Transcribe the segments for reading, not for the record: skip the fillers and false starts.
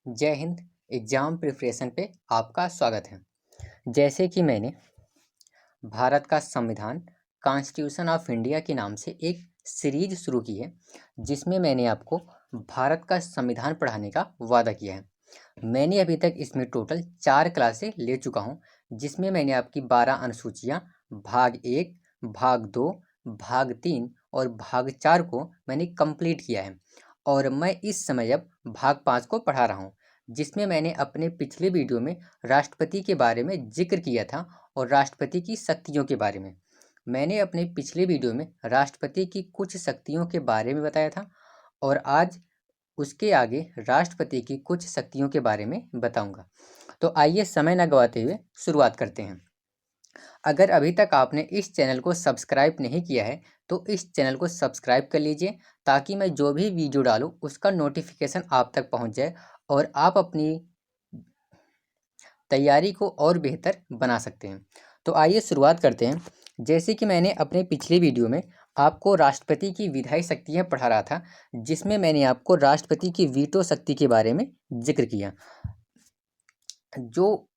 जय Hind. Exam preparation पे आपका स्वागत है। जैसे कि मैंने भारत का संविधान कॉन्स्टिट्यूशन ऑफ इंडिया के नाम से एक सीरीज शुरू की है, जिसमें मैंने आपको भारत का संविधान पढ़ाने का वादा किया है। मैंने अभी तक इसमें टोटल 4 क्लासें ले चुका हूँ, जिसमें मैंने आपकी 12 अनुसूचियाँ भाग 1, भाग 2, भाग 3 और भाग 4 को मैंने कंप्लीट किया है और मैं इस समय अब भाग 5 को पढ़ा रहा हूँ, जिसमें मैंने अपने पिछले वीडियो में राष्ट्रपति के बारे में जिक्र किया था और राष्ट्रपति की शक्तियों के बारे में। मैंने अपने पिछले वीडियो में राष्ट्रपति की कुछ शक्तियों के बारे में बताया था और आज उसके आगे राष्ट्रपति की कुछ शक्तियों के बारे में बताऊंगा। तो आइए समय न गवाते हुए शुरुआत करते हैं। अगर अभी तक आपने इस चैनल को सब्सक्राइब नहीं किया है तो इस चैनल को सब्सक्राइब कर लीजिए, ताकि मैं जो भी वीडियो डालूं उसका नोटिफिकेशन आप तक पहुंच जाए और आप अपनी तैयारी को और बेहतर बना सकते हैं। तो आइए शुरुआत करते हैं। जैसे कि मैंने अपने पिछले वीडियो में आपको राष्ट्रपति की विधायी शक्तियाँ पढ़ा रहा था, जिसमें मैंने आपको राष्ट्रपति की वीटो शक्ति के बारे में जिक्र किया। जो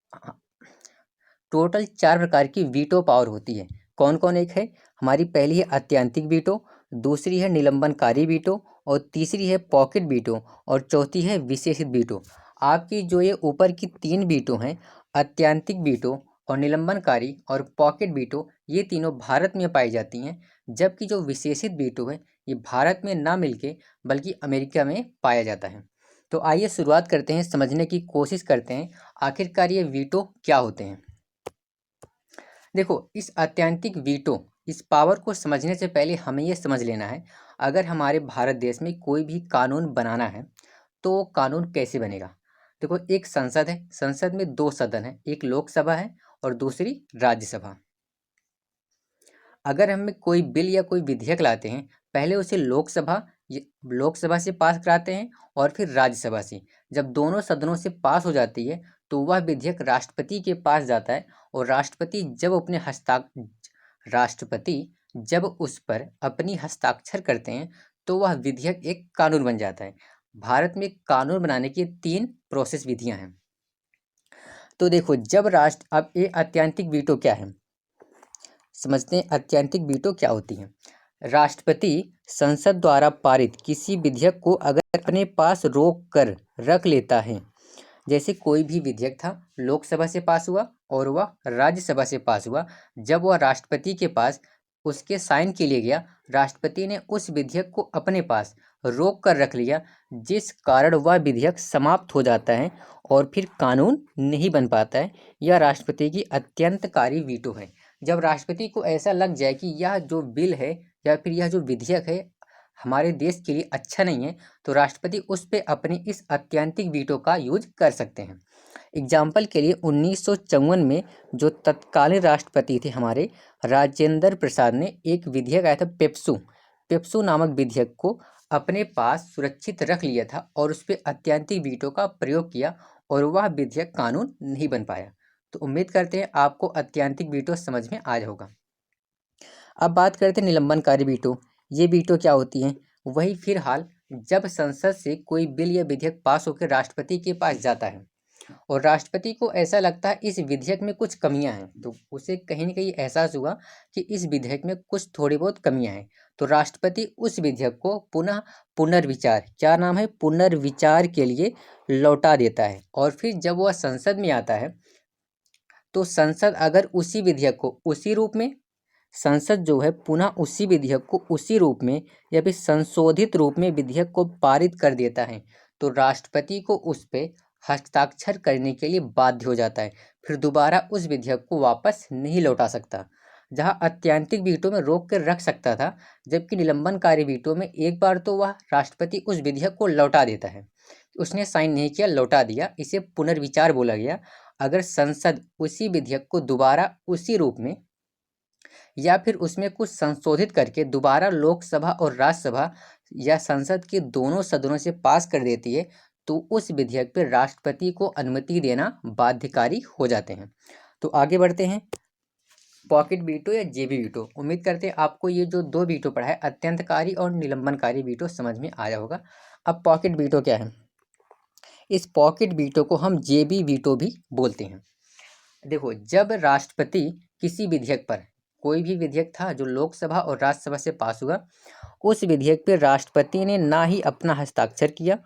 टोटल 4 प्रकार की वीटो पावर होती है। कौन कौन? एक है हमारी पहली है अत्यंतिक वीटो, दूसरी है निलंबनकारी वीटो और तीसरी है पॉकेट वीटो और चौथी है विशेषित वीटो। आपकी जो ये ऊपर की 3 वीटो हैं, अत्यंतिक वीटो और निलंबनकारी और पॉकेट वीटो, ये तीनों भारत में पाई जाती हैं, जबकि जो विशेषित वीटो है ये भारत में ना मिलके बल्कि अमेरिका में पाया जाता है। तो आइए शुरुआत करते हैं, समझने की कोशिश करते हैं आखिरकार ये वीटो क्या होते हैं। देखो, इस अत्यंतिक वीटो, इस पावर को समझने से पहले हमें ये समझ लेना है, अगर हमारे भारत देश में कोई भी कानून बनाना है तो कानून कैसे बनेगा। देखो, एक संसद है, संसद में 2 सदन है, एक लोकसभा है और दूसरी राज्यसभा। अगर हम कोई बिल या कोई विधेयक लाते हैं, पहले उसे लोकसभा से पास कराते हैं और फिर राज्यसभा से। जब दोनों सदनों से पास हो जाती है तो वह विधेयक राष्ट्रपति के पास जाता है और राष्ट्रपति जब उस पर अपनी हस्ताक्षर करते हैं तो वह विधेयक एक कानून बन जाता है। भारत में कानून बनाने की 3 प्रोसेस विधियां हैं। तो देखो, अब ये अत्यंतिक वीटो क्या है, समझते हैं। अत्यंतिक वीटो क्या होती है? राष्ट्रपति संसद द्वारा पारित किसी विधेयक को अगर अपने पास रोक कर रख लेता है, जैसे कोई भी विधेयक था, लोकसभा से पास हुआ और वह राज्यसभा से पास हुआ, जब वह राष्ट्रपति के पास उसके साइन के लिए गया, राष्ट्रपति ने उस विधेयक को अपने पास रोक कर रख लिया, जिस कारण वह विधेयक समाप्त हो जाता है और फिर कानून नहीं बन पाता है। यह राष्ट्रपति की अत्यंतकारी वीटो है। जब राष्ट्रपति को ऐसा लग जाए कि यह जो बिल है या फिर यह जो विधेयक है हमारे देश के लिए अच्छा नहीं है, तो राष्ट्रपति उस पे अपनी इस अत्यंतिक वीटो का यूज कर सकते हैं। एग्जाम्पल के लिए 1954 में जो तत्कालीन राष्ट्रपति थे हमारे राजेंद्र प्रसाद ने एक विधेयक आया था पेप्सू नामक विधेयक को अपने पास सुरक्षित रख लिया था और उस पर अत्यंतिक वीटो का प्रयोग किया और वह विधेयक कानून नहीं बन पाया। तो उम्मीद करते हैं आपको अत्यंतिक वीटो समझ में आया होगा। अब बात करते हैं निलंबनकारी वीटो। ये वीटो क्या होती हैं? वही फिलहाल जब संसद से कोई बिल या विधेयक पास होकर राष्ट्रपति के पास जाता है और राष्ट्रपति को ऐसा लगता है इस विधेयक में कुछ कमियां हैं, तो उसे कहीं न कहीं एहसास हुआ कि इस विधेयक में कुछ थोड़ी बहुत कमियां हैं, तो राष्ट्रपति उस विधेयक को पुनः पुनर्विचार, क्या नाम है, पुनर्विचार के लिए लौटा देता है। और फिर जब वह संसद में आता है तो संसद अगर उसी विधेयक को उसी रूप में, संसद जो है पुनः उसी विधेयक को उसी रूप में या फिर संशोधित रूप में विधेयक को पारित कर देता है, तो राष्ट्रपति को उस पर हस्ताक्षर करने के लिए बाध्य हो जाता है, फिर दोबारा उस विधेयक को वापस नहीं लौटा सकता। जहां अत्यंतिक वीटो में रोक कर रख सकता था, जबकि निलंबनकारी वीटो में एक बार तो वह राष्ट्रपति उस विधेयक को लौटा देता है, उसने साइन नहीं किया, लौटा दिया, इसे पुनर्विचार बोला गया। अगर संसद उसी विधेयक को दोबारा उसी रूप में या फिर उसमें कुछ संशोधित करके दोबारा लोकसभा और राज्यसभा या संसद के दोनों सदनों से पास कर देती है, तो उस विधेयक पर राष्ट्रपति को अनुमति देना बाध्यकारी हो जाते हैं। तो आगे बढ़ते हैं, पॉकेट वीटो या जेबी वीटो। उम्मीद करते हैं आपको ये जो 2 वीटो पढ़ा है, अत्यंतकारी और निलंबनकारी वीटो, समझ में आया होगा। अब पॉकेट वीटो क्या है? इस पॉकेट वीटो को हम जेबी वीटो भी बोलते हैं। देखो, जब राष्ट्रपति किसी विधेयक पर, कोई भी विधेयक था जो लोकसभा और राज्यसभा से पास हुआ, उस विधेयक पर राष्ट्रपति ने ना ही अपना हस्ताक्षर किया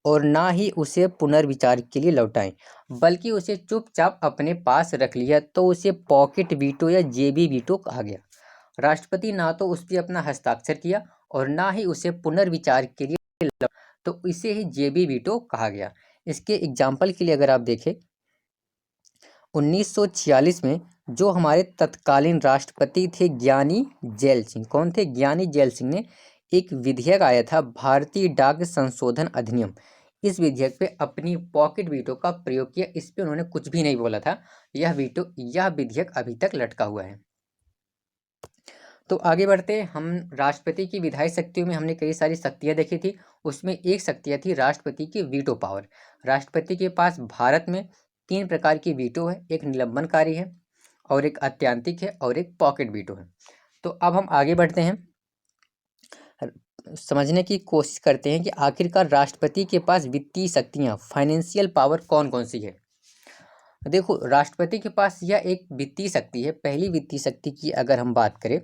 और ना ही उसे पुनर्विचार के लिए लौटाएं, बल्कि उसे चुपचाप अपने पास रख लिया, तो उसे पॉकेट वीटो या जेबी वीटो कहा गया। राष्ट्रपति ना तो उस पर अपना हस्ताक्षर किया और ना ही उसे पुनर्विचार के लिए, तो इसे ही जेबी वीटो कहा गया। इसके एग्जाम्पल के लिए अगर आप देखें, 1946 में जो हमारे तत्कालीन राष्ट्रपति थे ज्ञानी जैल सिंह, कौन थे? ज्ञानी जैल सिंह ने एक विधेयक आया था, भारतीय डाक संशोधन अधिनियम। इस विधेयक पे अपनी पॉकेट वीटो का प्रयोग किया, इस पे उन्होंने कुछ भी नहीं बोला था। यह विधेयक अभी तक लटका हुआ है। तो आगे बढ़ते हैं हम। राष्ट्रपति की विधायी शक्तियों में हमने कई सारी शक्तियां देखी थी, उसमें एक शक्तियां थी राष्ट्रपति की वीटो पावर। राष्ट्रपति के पास भारत में 3 प्रकार की वीटो है, एक निलंबनकारी है और एक आत्यांतिक है और एक पॉकेट वीटो है। तो अब हम आगे बढ़ते हैं, समझने की कोशिश करते हैं कि आखिरकार राष्ट्रपति के पास वित्तीय शक्तियां, फाइनेंशियल पावर कौन कौन सी है। देखो, राष्ट्रपति के पास यह एक वित्तीय शक्ति है। पहली वित्तीय शक्ति की अगर हम बात करें,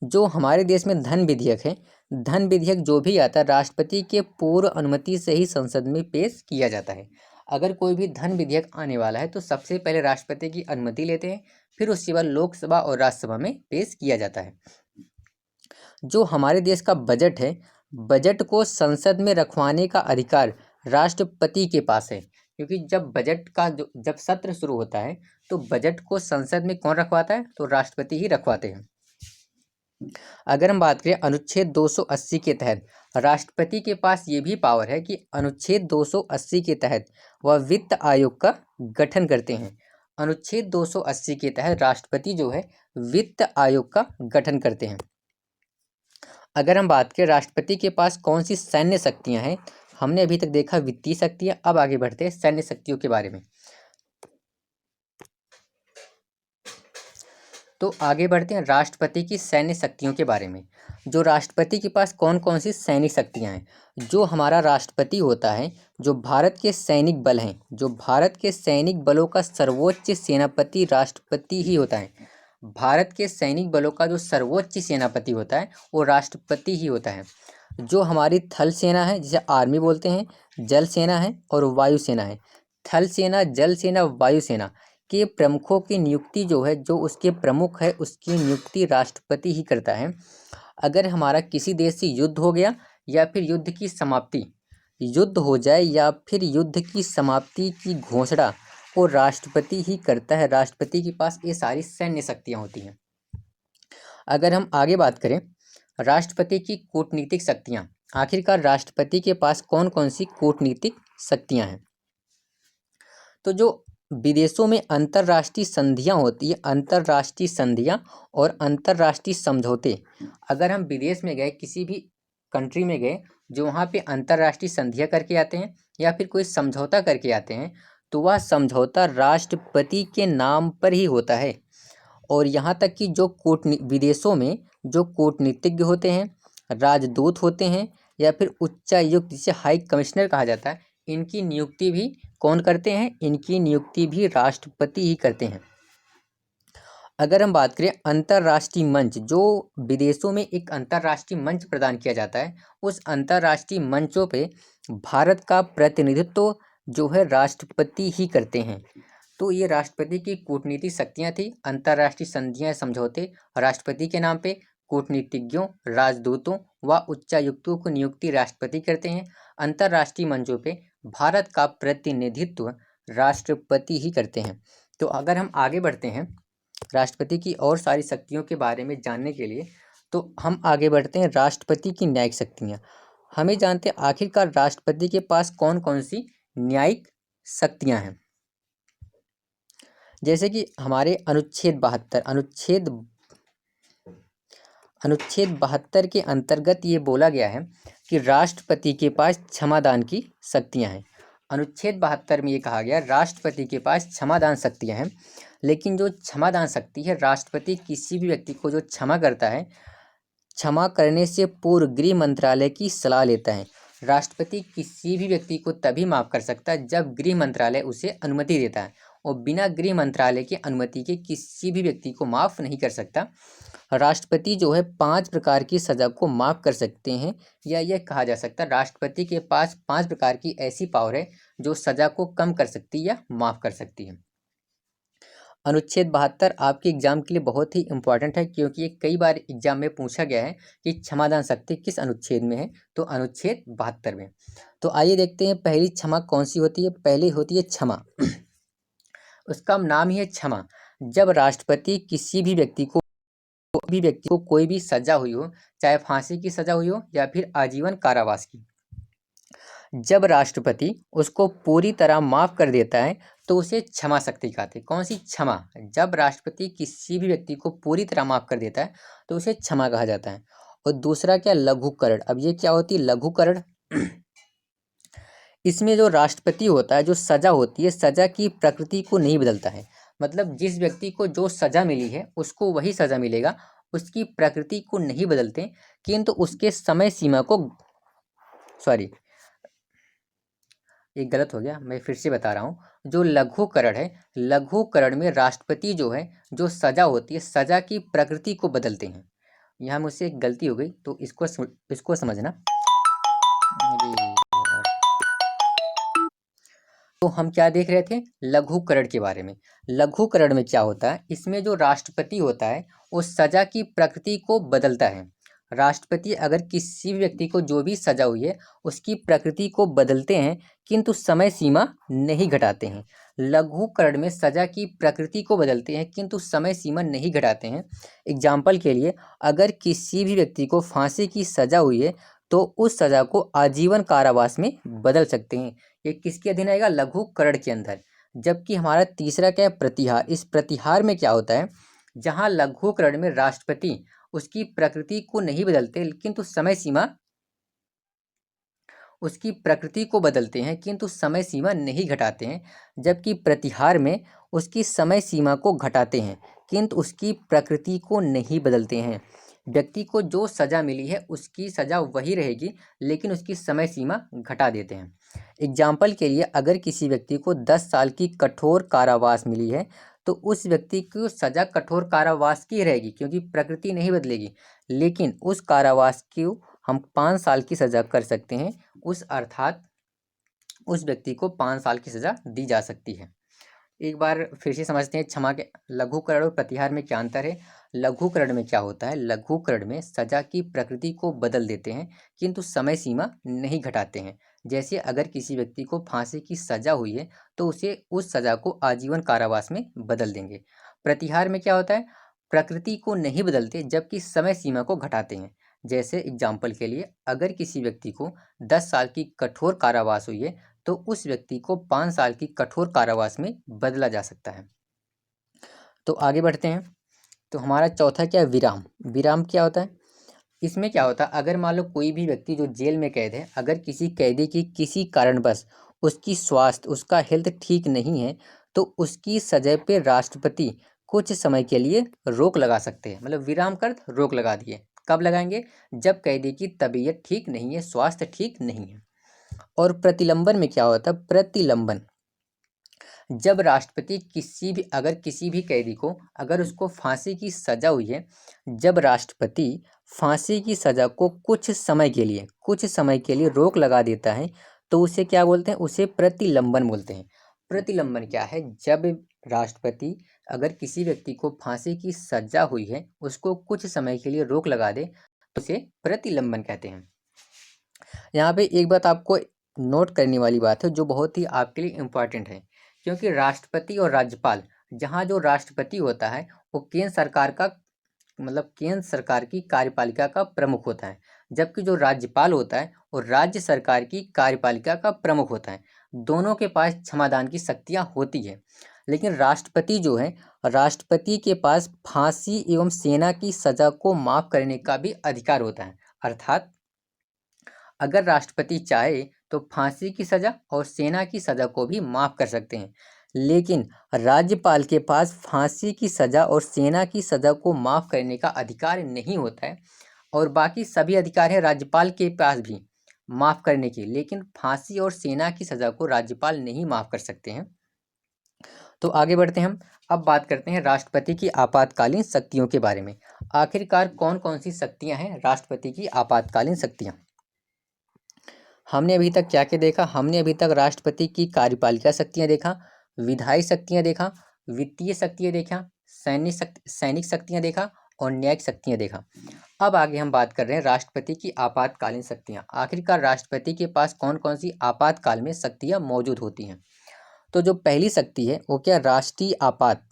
जो हमारे देश में धन विधेयक है, धन विधेयक जो भी आता है राष्ट्रपति के पूर्व अनुमति से ही संसद में पेश किया जाता है। अगर कोई भी धन विधेयक आने वाला है तो सबसे पहले राष्ट्रपति की अनुमति लेते हैं, फिर उसके बाद लोकसभा और राज्यसभा में पेश किया जाता है। जो हमारे देश का बजट है, बजट को संसद में रखवाने का अधिकार राष्ट्रपति के पास है, क्योंकि जब बजट का जब सत्र शुरू होता है तो बजट को संसद में कौन रखवाता है? तो राष्ट्रपति ही रखवाते हैं। अगर हम बात करें अनुच्छेद 280 के तहत, राष्ट्रपति के पास ये भी पावर है कि अनुच्छेद 280 के तहत वह वित्त आयोग का गठन करते हैं। अनुच्छेद 280 के तहत राष्ट्रपति जो है वित्त आयोग का गठन करते हैं। अगर हम बात करें राष्ट्रपति के पास कौन सी सैन्य शक्तियां हैं, हमने अभी तक देखा वित्तीय शक्तियां, अब आगे बढ़ते हैं सैन्य शक्तियों के बारे में। तो आगे बढ़ते हैं राष्ट्रपति की सैन्य शक्तियों के बारे में। जो राष्ट्रपति के पास कौन कौन सी सैनिक शक्तियां हैं, जो हमारा राष्ट्रपति होता है, जो भारत के सैनिक बल हैं, जो भारत के सैनिक बलों का सर्वोच्च सेनापति राष्ट्रपति ही होता है। भारत के सैनिक बलों का जो सर्वोच्च सेनापति होता है वो राष्ट्रपति ही होता है। जो हमारी थल सेना है, जिसे आर्मी बोलते हैं, जल सेना है और वायु सेना है। थल सेना, जल सेना, वायु सेना के प्रमुखों की नियुक्ति जो है, जो उसके प्रमुख है, उसकी नियुक्ति राष्ट्रपति ही करता है। अगर हमारा किसी देश से युद्ध हो गया या फिर युद्ध की समाप्ति, युद्ध हो जाए या फिर युद्ध की समाप्ति की घोषणा वो राष्ट्रपति ही करता है। राष्ट्रपति के पास ये सारी सैन्य शक्तियाँ होती हैं। अगर हम आगे बात करें राष्ट्रपति की कूटनीतिक शक्तियाँ, आखिरकार राष्ट्रपति के पास कौन कौन सी कूटनीतिक शक्तियाँ हैं। तो जो विदेशों में अंतर्राष्ट्रीय संधियाँ होती है, अंतर्राष्ट्रीय संधियाँ और अंतर्राष्ट्रीय समझौते, अगर हम विदेश में गए, किसी भी कंट्री में गए जो वहाँ पे अंतर्राष्ट्रीय संधियाँ करके आते हैं या फिर कोई समझौता करके आते हैं, तो वह समझौता राष्ट्रपति के नाम पर ही होता है। और यहाँ तक कि जो विदेशों में जो कूटनीतिज्ञ होते हैं, राजदूत होते हैं या फिर उच्चायुक्त, जिसे हाई कमिश्नर कहा जाता है, इनकी नियुक्ति भी कौन करते हैं? इनकी नियुक्ति भी राष्ट्रपति ही करते हैं। अगर हम बात करें अंतर्राष्ट्रीय मंच, जो विदेशों में एक अंतर्राष्ट्रीय मंच प्रदान किया जाता है, उस अंतर्राष्ट्रीय मंचों पे भारत का प्रतिनिधित्व जो है राष्ट्रपति ही करते हैं। तो ये राष्ट्रपति की कूटनीतिक शक्तियाँ थी। अंतर्राष्ट्रीय संधियाँ, समझौते राष्ट्रपति के नाम पे, कूटनीतिज्ञों, राजदूतों व उच्चायुक्तों को नियुक्ति राष्ट्रपति करते हैं। अंतर्राष्ट्रीय मंचों पे भारत का प्रतिनिधित्व राष्ट्रपति ही करते हैं। तो अगर हम आगे बढ़ते हैं राष्ट्रपति की और सारी शक्तियों के बारे में जानने के लिए, तो हम आगे बढ़ते हैं राष्ट्रपति की न्यायिक शक्तियाँ। हमें जानते हैं आखिरकार राष्ट्रपति के पास कौन कौन सी न्यायिक शक्तियाँ हैं। जैसे कि हमारे अनुच्छेद 72 के अंतर्गत ये बोला गया है कि राष्ट्रपति के पास क्षमादान की शक्तियां हैं। अनुच्छेद 72 में ये कहा गया राष्ट्रपति के पास क्षमादान शक्तियां हैं, लेकिन जो क्षमादान शक्ति है, राष्ट्रपति किसी भी व्यक्ति को जो क्षमा करता है, क्षमा करने से पूर्व गृह मंत्रालय की सलाह लेता है। राष्ट्रपति किसी भी व्यक्ति को तभी माफ़ कर सकता है जब गृह मंत्रालय उसे अनुमति देता है, और बिना गृह मंत्रालय की अनुमति के किसी भी व्यक्ति को माफ़ नहीं कर सकता। राष्ट्रपति जो है 5 प्रकार की सज़ा को माफ़ कर सकते हैं, या यह कहा जा सकता है राष्ट्रपति के पास 5 प्रकार की ऐसी पावर है जो सज़ा को कम कर सकती है या माफ़ कर सकती है। अनुच्छेद 72 आपके एग्जाम के लिए बहुत ही इंपॉर्टेंट है, क्योंकि ये कई बार एग्जाम में पूछा गया है कि क्षमादान शक्ति किस अनुच्छेद में है, तो अनुच्छेद 72 में। तो आइए देखते हैं पहली क्षमा कौन सी होती है। पहली होती है क्षमा। उसका नाम ही है क्षमा। जब राष्ट्रपति किसी भी व्यक्ति को कोई भी सजा हुई हो, चाहे फांसी की सजा हुई हो या फिर आजीवन कारावास की, जब राष्ट्रपति उसको पूरी तरह माफ कर देता है तो उसे क्षमा शक्ति कहते हैं। कौन सी क्षमा? जब राष्ट्रपति किसी भी व्यक्ति को पूरी तरह माफ कर देता है तो उसे क्षमा कहा जाता है। और दूसरा क्या? लघुकरण। अब ये क्या होती है? लघुकरण। इसमें जो राष्ट्रपति होता है, जो सजा होती है, सजा की प्रकृति को नहीं बदलता है। मतलब जिस व्यक्ति को जो सजा मिली है उसको वही सजा मिलेगा, उसकी प्रकृति को नहीं बदलते, किंतु उसके समय सीमा को, सॉरी ये गलत हो गया, मैं फिर से बता रहा हूँ। जो लघुकरण है, लघुकरण में राष्ट्रपति जो है, जो सजा होती है, सजा की प्रकृति को बदलते हैं। यहाँ मुझसे एक गलती हो गई, तो इसको समझना। तो हम क्या देख रहे थे? लघुकरण के बारे में। लघुकरण में क्या होता है? इसमें जो राष्ट्रपति होता है वो सजा की प्रकृति को बदलता है। राष्ट्रपति अगर किसी भी व्यक्ति को जो भी सजा हुई है उसकी प्रकृति को बदलते हैं, किंतु समय सीमा नहीं घटाते हैं। लघुकरण में सजा की प्रकृति को बदलते हैं किंतु समय सीमा नहीं घटाते हैं। एग्जाम्पल के लिए, अगर किसी भी व्यक्ति को फांसी की सजा हुई है तो उस सजा को आजीवन कारावास में बदल सकते हैं। ये किसके अधीन आएगा? लघुकरण के अंदर। जबकि हमारा तीसरा क्या है? प्रतिहार। इस प्रतिहार में क्या होता है? जहाँ लघुकरण में राष्ट्रपति उसकी प्रकृति को नहीं बदलते किंतु समय सीमा, उसकी प्रकृति को बदलते हैं किंतु समय सीमा नहीं घटाते हैं। जबकि प्रतिहार में उसकी समय सीमा को घटाते हैं किंतु उसकी प्रकृति को नहीं बदलते हैं। व्यक्ति को जो सज़ा मिली है उसकी सज़ा वही रहेगी, लेकिन उसकी समय सीमा घटा देते हैं। एग्जाम्पल के लिए, अगर किसी व्यक्ति को 10 साल की कठोर कारावास मिली है तो उस व्यक्ति की सज़ा कठोर कारावास की रहेगी, क्योंकि प्रकृति नहीं बदलेगी, लेकिन उस कारावास को हम 5 साल की सज़ा कर सकते हैं। अर्थात उस व्यक्ति को 5 साल की सज़ा दी जा सकती है। एक बार फिर से समझते हैं क्षमा के लघुकरण और प्रतिहार में क्या अंतर है। लघुकरण में क्या होता है? लघुकरण में सजा की प्रकृति को बदल देते हैं किंतु समय सीमा नहीं घटाते हैं। जैसे अगर किसी व्यक्ति को फांसी की सजा हुई है तो उसे उस सजा को आजीवन कारावास में बदल देंगे। प्रतिहार में क्या होता है? प्रकृति को नहीं बदलते जबकि समय सीमा को घटाते हैं। जैसे एग्जाम्पल के लिए, अगर किसी व्यक्ति को 10 साल की कठोर कारावास हुई है तो उस व्यक्ति को 5 साल की कठोर कारावास में बदला जा सकता है। तो आगे बढ़ते हैं। तो हमारा चौथा क्या है? विराम। विराम क्या होता है? इसमें क्या होता है? अगर मान लो कोई भी व्यक्ति जो जेल में कैद है, अगर किसी कैदी की किसी कारणवश उसकी स्वास्थ्य, उसका हेल्थ ठीक नहीं है तो उसकी सजा पे राष्ट्रपति कुछ समय के लिए रोक लगा सकते हैं। मतलब विराम कर रोक लगा दिए। कब लगाएंगे? जब कैदी की तबीयत ठीक नहीं है, स्वास्थ्य ठीक नहीं है। और प्रतिलंबन में क्या होता है? प्रतिलंबन, जब राष्ट्रपति अगर किसी भी कैदी को, अगर उसको फांसी की सजा हुई है, जब राष्ट्रपति फांसी की सजा को कुछ समय के लिए रोक लगा देता है तो उसे क्या बोलते हैं? उसे प्रतिलंबन बोलते हैं। प्रतिलंबन क्या है? जब राष्ट्रपति अगर किसी व्यक्ति को फांसी की सजा हुई है उसको कुछ समय के लिए रोक लगा दे तो उसे प्रतिलंबन कहते हैं। यहाँ पे एक बात आपको नोट करने वाली बात है जो बहुत ही आपके लिए इम्पॉर्टेंट है, क्योंकि राष्ट्रपति और राज्यपाल, जहाँ जो राष्ट्रपति होता है वो केंद्र सरकार का, मतलब केंद्र सरकार की कार्यपालिका का प्रमुख होता है, जबकि जो राज्यपाल होता है वो राज्य सरकार की कार्यपालिका का प्रमुख होता है। दोनों के पास क्षमादान की शक्तियाँ होती है, लेकिन राष्ट्रपति जो है, राष्ट्रपति के पास फांसी एवं सेना की सजा को माफ़ करने का भी अधिकार होता है। अर्थात अगर राष्ट्रपति चाहे तो फांसी की सजा और सेना की सजा को भी माफ़ कर सकते हैं, लेकिन राज्यपाल के पास फांसी की सजा और सेना की सजा को माफ़ करने का अधिकार नहीं होता है। और बाकी सभी अधिकार हैं राज्यपाल के पास भी, माफ़ करने की, लेकिन फांसी और सेना की सज़ा को राज्यपाल नहीं माफ़ कर सकते हैं। तो आगे बढ़ते हैं हम। अब बात करते हैं राष्ट्रपति की आपातकालीन शक्तियों के बारे में। आखिरकार कौन कौन सी शक्तियां हैं राष्ट्रपति की आपातकालीन शक्तियां? हमने अभी तक क्या क्या देखा? हमने अभी तक राष्ट्रपति की कार्यपालिका शक्तियां देखा, विधायी शक्तियां देखा, वित्तीय शक्तियां देखा, सैनिक शक्तियां देखा और न्यायिक शक्तियां देखा। अब आगे हम बात कर रहे हैं राष्ट्रपति की आपातकालीन शक्तियां। आखिरकार राष्ट्रपति के पास कौन कौन सी आपातकाल में शक्तियां मौजूद होती हैं? तो जो पहली शक्ति है वो क्या? राष्ट्रीय आपात।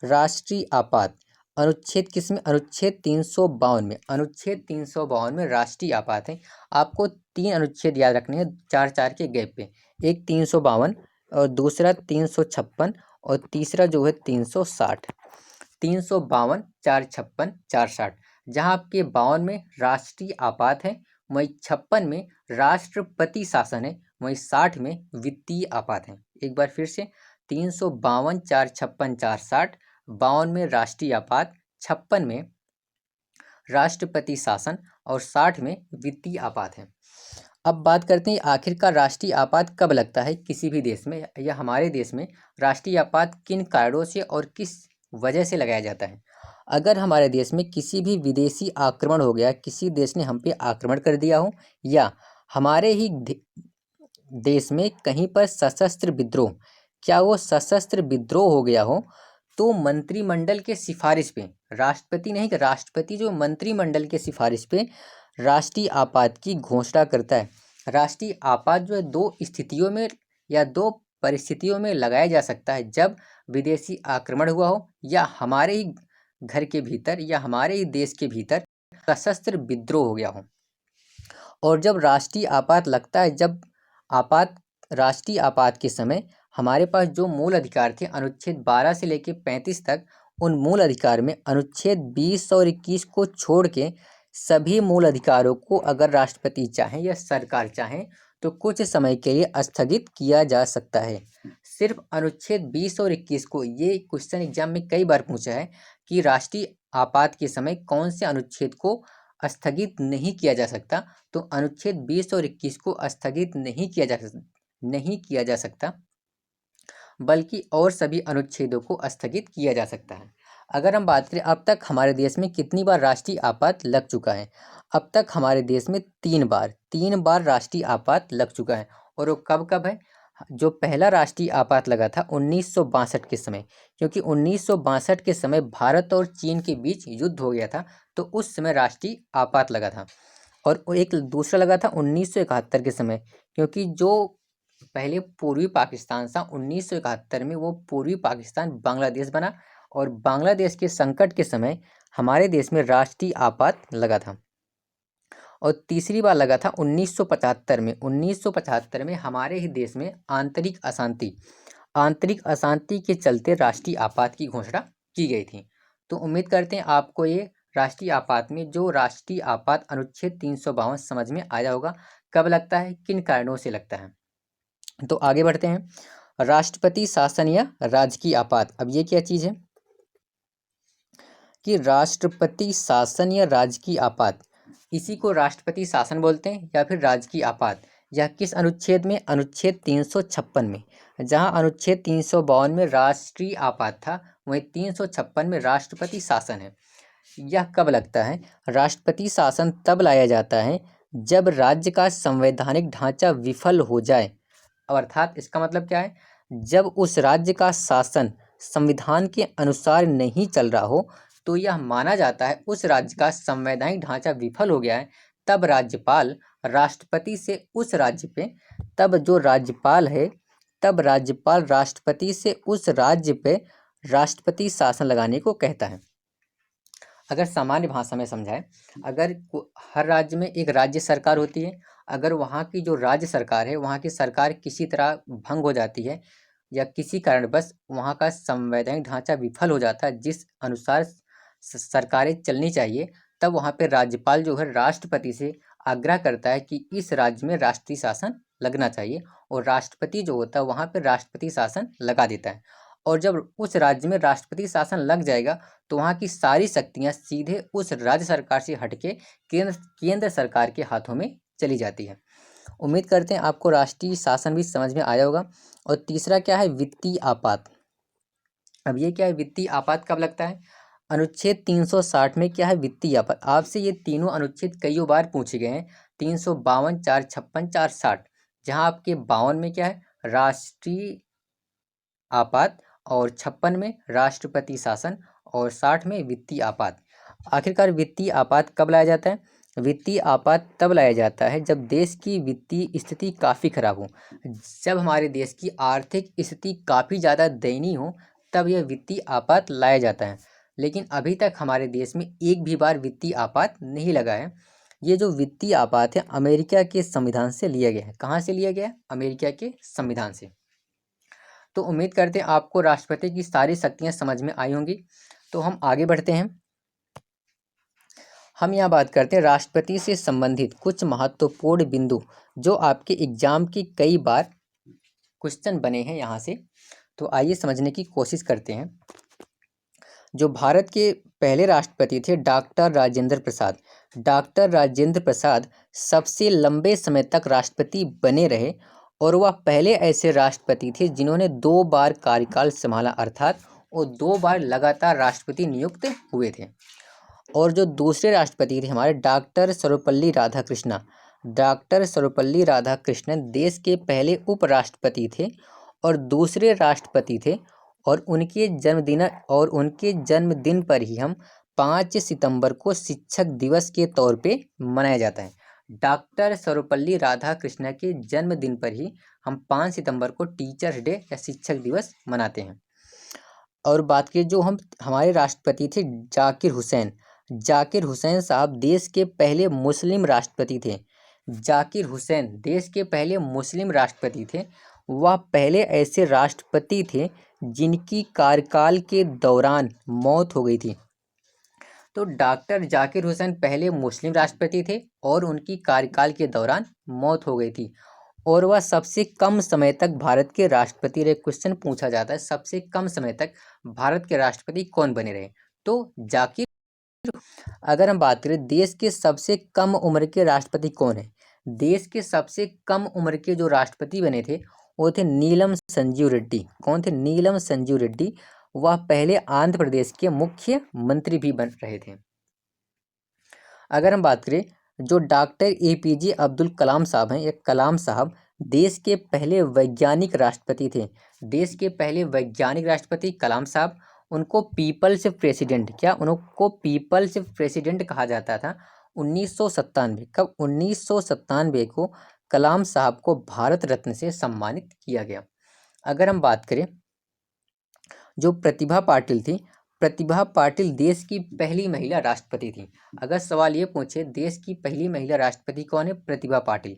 राष्ट्रीय आपात अनुच्छेद किस में? अनुच्छेद 352 में। अनुच्छेद 352 में राष्ट्रीय आपात है। आपको 3 अनुच्छेद याद रखने हैं 4-4 के गैप पे। एक 352 और दूसरा 356 और तीसरा जो है 360। 352, 456, 460। जहाँ आपके 52 में राष्ट्रीय आपात है, वहीं 56 में राष्ट्रपति शासन है, वहीं 60 में वित्तीय आपात है। एक बार फिर से 352, 456, 460। 52 में राष्ट्रीय आपात, 56 में राष्ट्रपति शासन और 60 में वित्तीय आपात है। अब बात करते हैं आखिरकार राष्ट्रीय आपात कब लगता है किसी भी देश में या हमारे देश में राष्ट्रीय आपात किन कारणों से और किस वजह से लगाया जाता है? अगर हमारे देश में किसी भी विदेशी आक्रमण हो गया, किसी देश ने हम पे आक्रमण कर दिया हो या हमारे ही देश में कहीं पर सशस्त्र विद्रोह, क्या वो सशस्त्र विद्रोह हो गया हो, तो मंत्रिमंडल के सिफारिश पे, राष्ट्रपति नहीं, राष्ट्रपति जो मंत्रिमंडल के सिफारिश पे राष्ट्रीय आपात की घोषणा करता है। राष्ट्रीय आपात जो है 2 स्थितियों में या 2 परिस्थितियों में लगाया जा सकता है, जब विदेशी आक्रमण हुआ हो या हमारे ही घर के भीतर या हमारे ही देश के भीतर सशस्त्र विद्रोह हो गया हो। और जब राष्ट्रीय आपात लगता है, जब राष्ट्रीय आपात के समय हमारे पास जो मूल अधिकार थे अनुच्छेद 12 से लेकर 35 तक, उन मूल अधिकार में अनुच्छेद 20 और 21 को छोड़ के सभी मूल अधिकारों को अगर राष्ट्रपति चाहें या सरकार चाहें तो कुछ समय के लिए स्थगित किया जा सकता है। सिर्फ अनुच्छेद 20 और 21 को, ये क्वेश्चन एग्जाम में कई बार पूछा है कि राष्ट्रीय आपात के समय कौन से अनुच्छेद को स्थगित नहीं किया जा सकता, तो अनुच्छेद 20 और 21 को स्थगित नहीं किया जा सकता, बल्कि और सभी अनुच्छेदों को स्थगित किया जा सकता है। अगर हम बात करें अब तक हमारे देश में कितनी बार राष्ट्रीय आपात लग चुका है, अब तक हमारे देश में 3 बार राष्ट्रीय आपात लग चुका है। और वो कब कब है? जो पहला राष्ट्रीय आपात लगा था 1962 के समय, क्योंकि 1962 के समय भारत और चीन के बीच युद्ध हो गया था, तो उस समय राष्ट्रीय आपात लगा था। और एक दूसरा लगा था 1971 के समय, क्योंकि जो पहले पूर्वी पाकिस्तान था 1971 में वो पूर्वी पाकिस्तान बांग्लादेश बना और बांग्लादेश के संकट के समय हमारे देश में राष्ट्रीय आपात लगा था। और तीसरी बार लगा था 1975 में। 1975 में हमारे ही देश में आंतरिक अशांति के चलते राष्ट्रीय आपात की घोषणा की गई थी। तो उम्मीद करते हैं आपको ये राष्ट्रीय आपात में जो राष्ट्रीय आपात अनुच्छेद 352 समझ में आया होगा, कब लगता है, किन कारणों से लगता है। तो आगे बढ़ते हैं। राष्ट्रपति शासन या राजकीय आपात। अब ये क्या चीज़ है कि राष्ट्रपति शासन या राजकीय आपात, इसी को राष्ट्रपति शासन बोलते हैं या फिर राजकीय आपात। यह किस अनुच्छेद में? अनुच्छेद 356 में। जहां अनुच्छेद 352 में राष्ट्रीय आपात था, वहीं 356 में राष्ट्रपति शासन है। यह कब लगता है? राष्ट्रपति शासन तब लाया जाता है जब राज्य का संवैधानिक ढांचा विफल हो जाए। अर्थात इसका मतलब क्या है? जब उस राज्य का शासन संविधान के अनुसार नहीं चल रहा हो, तो यह माना जाता है उस राज्य का संवैधानिक ढांचा विफल हो गया है। तब राज्यपाल राष्ट्रपति से उस राज्य पे, तब जो राज्यपाल है, तब राज्यपाल राष्ट्रपति से उस राज्य पे राष्ट्रपति शासन लगाने को कहता है। अगर सामान्य भाषा में समझाएं, अगर हर राज्य में एक राज्य सरकार होती है, अगर वहाँ की जो राज्य सरकार है, वहाँ की सरकार किसी तरह भंग हो जाती है या किसी कारणवश वहाँ का संवैधानिक ढांचा विफल हो जाता है जिस अनुसार सरकारें चलनी चाहिए, तब वहाँ पे राज्यपाल जो है राष्ट्रपति से आग्रह करता है कि इस राज्य में राष्ट्रीय शासन लगना चाहिए, और राष्ट्रपति जो होता है वहाँ पे राष्ट्रपति शासन लगा देता है। और जब उस राज्य में राष्ट्रपति शासन लग जाएगा तो वहाँ की सारी शक्तियाँ सीधे उस राज्य सरकार से हटके केंद्र सरकार के हाथों में चली जाती है। उम्मीद करते हैं आपको राष्ट्रीय शासन भी समझ में आया होगा। और तीसरा क्या है, वित्तीय आपात। अब ये क्या है, वित्तीय आपात कब लगता है? अनुच्छेद 360 में क्या है, वित्तीय आपात। आपसे ये तीनों अनुच्छेद कई बार पूछे गए हैं, 352, 456, 460। जहाँ आपके 52 में क्या है, राष्ट्रीय आपात, और 56 में राष्ट्रपति शासन, और 60 में वित्तीय आपात। आखिरकार वित्तीय आपात कब लाया जाता है? वित्तीय आपात तब लाया जाता है जब देश की वित्तीय स्थिति काफ़ी खराब हो, जब हमारे देश की आर्थिक स्थिति काफ़ी ज़्यादा दयनीय हो, तब यह वित्तीय आपात लाया जाता है। लेकिन अभी तक हमारे देश में एक भी बार वित्तीय आपात नहीं लगा है। ये जो वित्तीय आपात है, अमेरिका के संविधान से लिया गया है। कहाँ से लिया गया है? अमेरिका के संविधान से। तो उम्मीद करते हैं आपको राष्ट्रपति की सारी शक्तियाँ समझ में आई होंगी। तो हम आगे बढ़ते हैं। हम यहाँ बात करते हैं राष्ट्रपति से संबंधित कुछ महत्वपूर्ण बिंदु, जो आपके एग्जाम की कई बार क्वेश्चन बने हैं यहाँ से। तो आइए समझने की कोशिश करते हैं। जो भारत के पहले राष्ट्रपति थे, डॉक्टर राजेंद्र प्रसाद। डॉक्टर राजेंद्र प्रसाद सबसे लंबे समय तक राष्ट्रपति बने रहे, और वह पहले ऐसे राष्ट्रपति थे जिन्होंने 2 बार कार्यकाल संभाला, अर्थात वो 2 बार लगातार राष्ट्रपति नियुक्त हुए थे। और जो दूसरे राष्ट्रपति थे हमारे, डॉक्टर सर्वपल्ली राधाकृष्णन। डॉक्टर सर्वपल्ली राधाकृष्णन देश के पहले उपराष्ट्रपति थे और दूसरे राष्ट्रपति थे, और उनके जन्मदिन पर ही हम 5 सितंबर को शिक्षक दिवस के तौर पे मनाया जाता है। डॉक्टर सर्वपल्ली राधाकृष्णन के जन्मदिन पर ही हम 5 सितंबर को टीचर्स डे या शिक्षक दिवस मनाते हैं। और बात की जो हमारे राष्ट्रपति थे, जाकिर हुसैन। जाकिर हुसैन साहब देश के पहले मुस्लिम राष्ट्रपति थे। जाकिर हुसैन देश के पहले मुस्लिम राष्ट्रपति थे। वह पहले ऐसे राष्ट्रपति थे जिनकी कार्यकाल के दौरान मौत हो गई थी। तो डॉक्टर जाकिर हुसैन पहले मुस्लिम राष्ट्रपति थे और उनकी कार्यकाल के दौरान मौत हो गई थी, और वह सबसे कम समय तक भारत के राष्ट्रपति रहे। क्वेश्चन पूछा जाता है, सबसे कम समय तक भारत के राष्ट्रपति कौन बने रहे? तो जाकिर। अगर हम बात करें देश के सबसे कम उम्र के राष्ट्रपति कौन है, देश के सबसे कम उम्र के जो राष्ट्रपति बने थे वो थे नीलम संजीव रेड्डी। कौन थे? नीलम संजीव रेड्डी। वह पहले आंध्र प्रदेश के मुख्यमंत्री भी बन रहे थे। अगर हम बात करें जो डॉक्टर APJ अब्दुल कलाम साहब हैं, ये कलाम साहब देश के पहले वैज्ञानिक राष्ट्रपति थे। देश के पहले वैज्ञानिक राष्ट्रपति कलाम साहब। उनको पीपल्स प्रेसिडेंट, क्या उनको पीपल्स प्रेसिडेंट कहा जाता था? 1997। कब? 1997 को कलाम साहब को भारत रत्न से सम्मानित किया गया। अगर हम बात करें जो प्रतिभा पाटिल थी, प्रतिभा पाटिल देश की पहली महिला राष्ट्रपति थी। अगर सवाल ये पूछे देश की पहली महिला राष्ट्रपति कौन है? प्रतिभा पाटिल।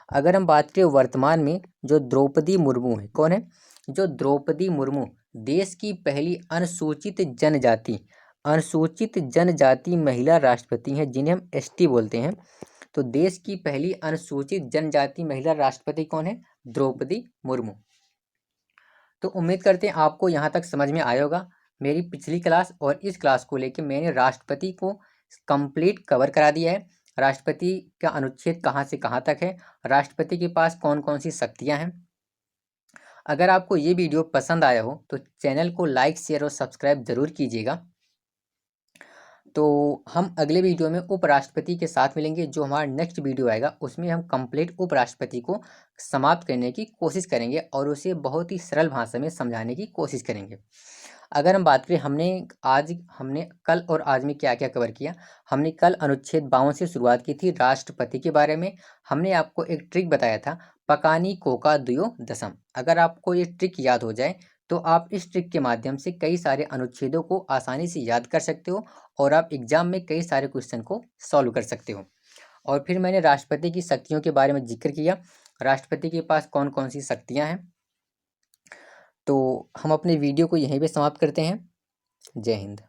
अगर हम बात करें वर्तमान में जो द्रौपदी मुर्मू है, कौन है? जो द्रौपदी मुर्मू देश की पहली अनुसूचित जनजाति महिला राष्ट्रपति हैं, जिन्हें हम ST बोलते हैं। तो देश की पहली अनुसूचित जनजाति महिला राष्ट्रपति कौन है? द्रौपदी मुर्मू। तो उम्मीद करते हैं आपको यहाँ तक समझ में आया होगा। मेरी पिछली क्लास और इस क्लास को लेकर मैंने राष्ट्रपति को कंप्लीट कवर करा दिया है। राष्ट्रपति का अनुच्छेद कहाँ से कहाँ तक है, राष्ट्रपति के पास कौन कौन सी शक्तियाँ हैं। अगर आपको ये वीडियो पसंद आया हो तो चैनल को लाइक, शेयर और सब्सक्राइब ज़रूर कीजिएगा। तो हम अगले वीडियो में उपराष्ट्रपति के साथ मिलेंगे। जो हमारा नेक्स्ट वीडियो आएगा उसमें हम कंप्लीट उपराष्ट्रपति को समाप्त करने की कोशिश करेंगे और उसे बहुत ही सरल भाषा में समझाने की कोशिश करेंगे। अगर हम बात करें हमने कल और आज में क्या क्या कवर किया। हमने कल अनुच्छेद 52 से शुरुआत की थी राष्ट्रपति के बारे में। हमने आपको एक ट्रिक बताया था, पकानी कोका दुयो दशम। अगर आपको ये ट्रिक याद हो जाए तो आप इस ट्रिक के माध्यम से कई सारे अनुच्छेदों को आसानी से याद कर सकते हो और आप एग्जाम में कई सारे क्वेश्चन को सॉल्व कर सकते हो। और फिर मैंने राष्ट्रपति की शक्तियों के बारे में जिक्र किया, राष्ट्रपति के पास कौन कौन सी शक्तियां हैं। तो हम अपने वीडियो को यहीं पे समाप्त करते हैं। जय हिंद।